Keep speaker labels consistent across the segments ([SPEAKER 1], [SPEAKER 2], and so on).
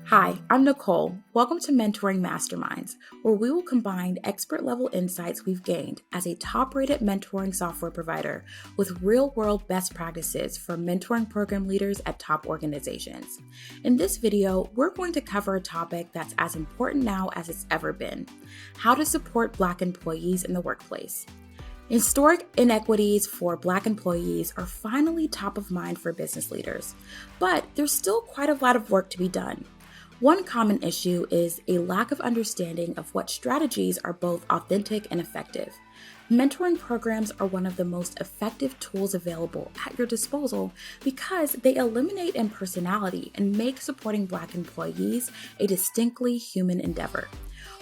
[SPEAKER 1] Hi, I'm Nicole. Welcome to Mentoring Masterminds, where we will combine expert-level insights we've gained as a top-rated mentoring software provider with real-world best practices for mentoring program leaders at top organizations. In this video, we're going to cover a topic that's as important now as it's ever been: how to support Black employees in the workplace. Historic inequities for Black employees are finally top of mind for business leaders, but there's still quite a lot of work to be done. One common issue is a lack of understanding of what strategies are both authentic and effective. Mentoring programs are one of the most effective tools available at your disposal because they eliminate impersonality and make supporting Black employees a distinctly human endeavor.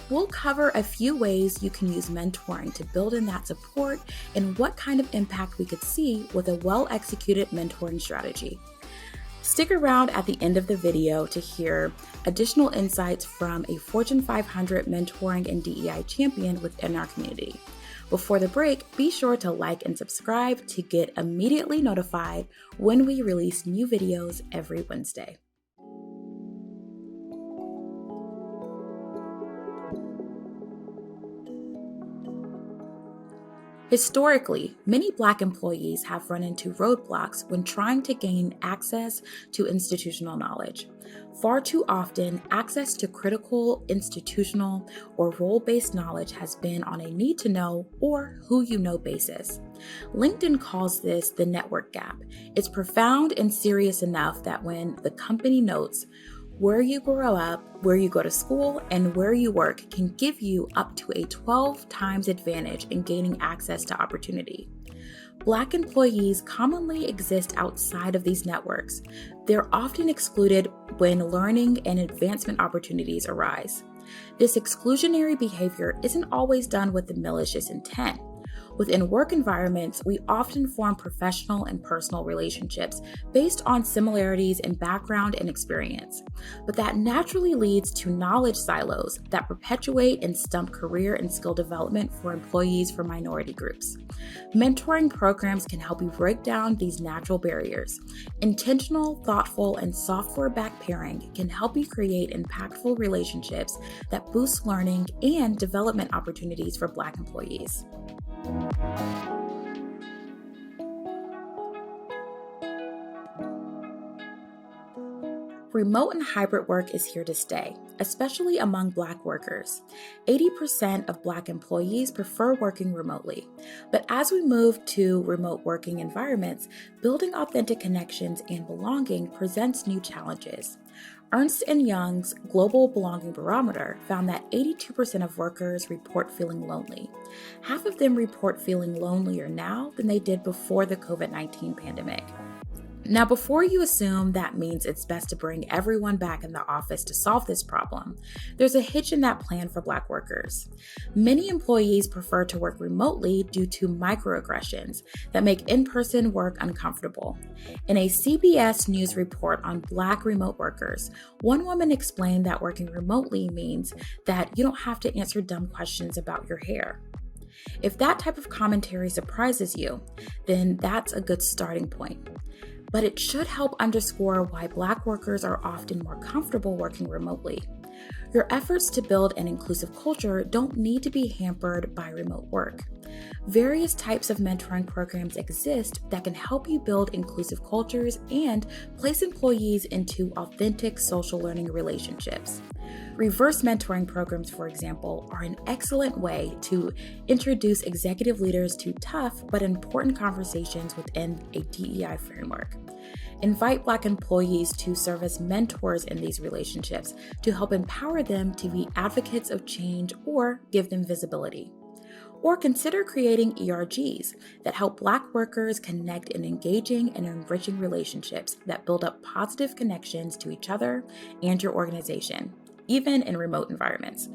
[SPEAKER 1] We'll cover a few ways you can use mentoring to build in that support and what kind of impact we could see with a well-executed mentoring strategy. Stick around at the end of the video to hear additional insights from a Fortune 500 mentoring and DEI champion within our community. Before the break, be sure to like and subscribe to get immediately notified when we release new videos every Wednesday. Historically, many Black employees have run into roadblocks when trying to gain access to institutional knowledge. Far too often, access to critical institutional or role-based knowledge has been on a need-to-know or who-you-know basis. LinkedIn calls this the network gap. It's profound and serious enough that when the company notes where you grow up, where you go to school, and where you work can give you up to a 12 times advantage in gaining access to opportunity. Black employees commonly exist outside of these networks. They're often excluded when learning and advancement opportunities arise. This exclusionary behavior isn't always done with the malicious intent. Within work environments, we often form professional and personal relationships based on similarities in background and experience. But that naturally leads to knowledge silos that perpetuate and stump career and skill development for employees from minority groups. Mentoring programs can help you break down these natural barriers. Intentional, thoughtful, and software-backed pairing can help you create impactful relationships that boost learning and development opportunities for Black employees. Remote and hybrid work is here to stay, especially among Black workers. 80% of Black employees prefer working remotely. But as we move to remote working environments, building authentic connections and belonging presents new challenges. Ernst & Young's Global Belonging Barometer found that 82% of workers report feeling lonely. Half of them report feeling lonelier now than they did before the COVID-19 pandemic. Now, before you assume that means it's best to bring everyone back in the office to solve this problem, there's a hitch in that plan for Black workers. Many employees prefer to work remotely due to microaggressions that make in-person work uncomfortable. In a CBS News report on Black remote workers, one woman explained that working remotely means that you don't have to answer dumb questions about your hair. If that type of commentary surprises you, then that's a good starting point. But it should help underscore why Black workers are often more comfortable working remotely. Your efforts to build an inclusive culture don't need to be hampered by remote work. Various types of mentoring programs exist that can help you build inclusive cultures and place employees into authentic social learning relationships. Reverse mentoring programs, for example, are an excellent way to introduce executive leaders to tough but important conversations within a DEI framework. Invite Black employees to serve as mentors in these relationships to help empower them to be advocates of change or give them visibility. Or consider creating ERGs that help Black workers connect in engaging and enriching relationships that build up positive connections to each other and your organization, even in remote environments.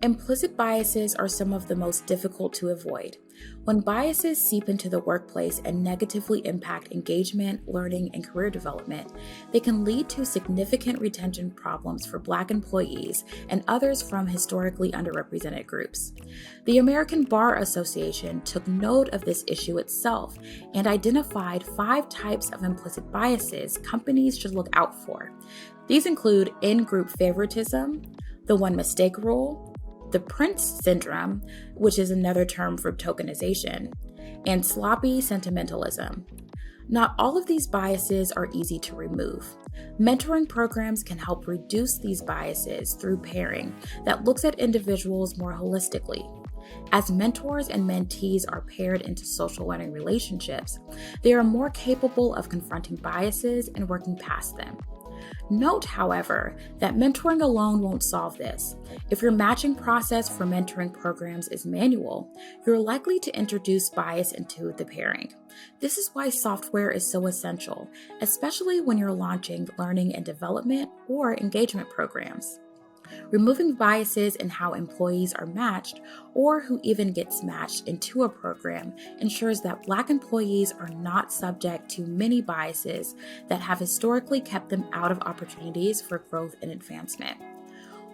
[SPEAKER 1] Implicit biases are some of the most difficult to avoid. When biases seep into the workplace and negatively impact engagement, learning, and career development, they can lead to significant retention problems for Black employees and others from historically underrepresented groups. The American Bar Association took note of this issue itself and identified 5 types of implicit biases companies should look out for. These include in-group favoritism, the one mistake rule, the Prince syndrome, which is another term for tokenization, and sloppy sentimentalism. Not all of these biases are easy to remove. Mentoring programs can help reduce these biases through pairing that looks at individuals more holistically. As mentors and mentees are paired into social learning relationships, they are more capable of confronting biases and working past them. Note, however, that mentoring alone won't solve this. If your matching process for mentoring programs is manual, you're likely to introduce bias into the pairing. This is why software is so essential, especially when you're launching learning and development or engagement programs. Removing biases in how employees are matched or who even gets matched into a program ensures that Black employees are not subject to many biases that have historically kept them out of opportunities for growth and advancement.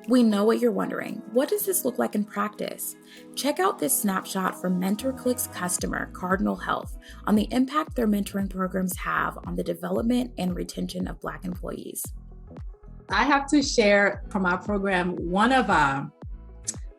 [SPEAKER 1] We know what you're wondering. What does this look like in practice? Check out this snapshot from MentorCliq's customer, Cardinal Health, on the impact their mentoring programs have on the development and retention of Black employees.
[SPEAKER 2] I have to share from our program, one of our not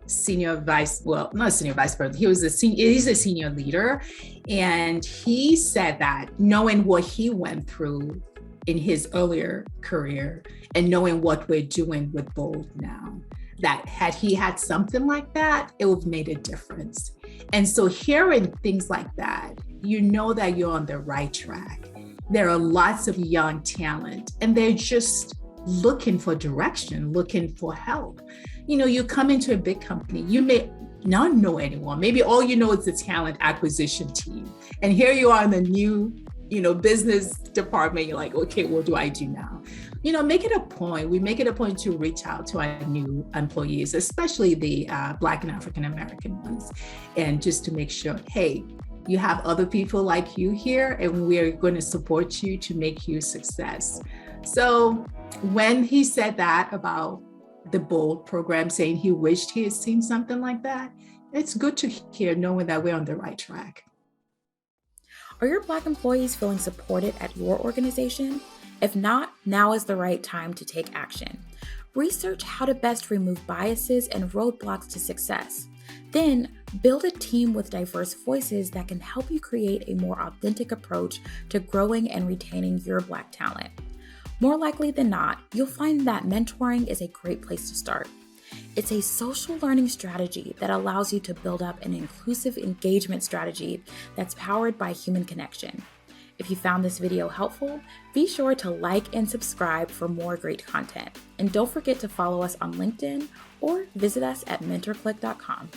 [SPEAKER 2] senior vice president, he's a senior leader. And he said that knowing what he went through in his earlier career and knowing what we're doing with Bold now, that had he had something like that, it would have made a difference. And so hearing things like that, you know that you're on the right track. There are lots of young talent and they're just looking for direction, looking for help. You know, you come into a big company, you may not know anyone. Maybe all you know is the talent acquisition team. And here you are in the new, business department. You're like, okay, what do I do now? Make it a point. We make it a point to reach out to our new employees, especially the Black and African American ones. And just to make sure, hey, you have other people like you here, and we're going to support you to make you a success. So when he said that about the Bold program, saying he wished he had seen something like that, it's good to hear, knowing that we're on the right track.
[SPEAKER 1] Are your Black employees feeling supported at your organization? If not, now is the right time to take action. Research how to best remove biases and roadblocks to success. Then, build a team with diverse voices that can help you create a more authentic approach to growing and retaining your Black talent. More likely than not, you'll find that mentoring is a great place to start. It's a social learning strategy that allows you to build up an inclusive engagement strategy that's powered by human connection. If you found this video helpful, be sure to like and subscribe for more great content. And don't forget to follow us on LinkedIn or visit us at MentorCliq.com.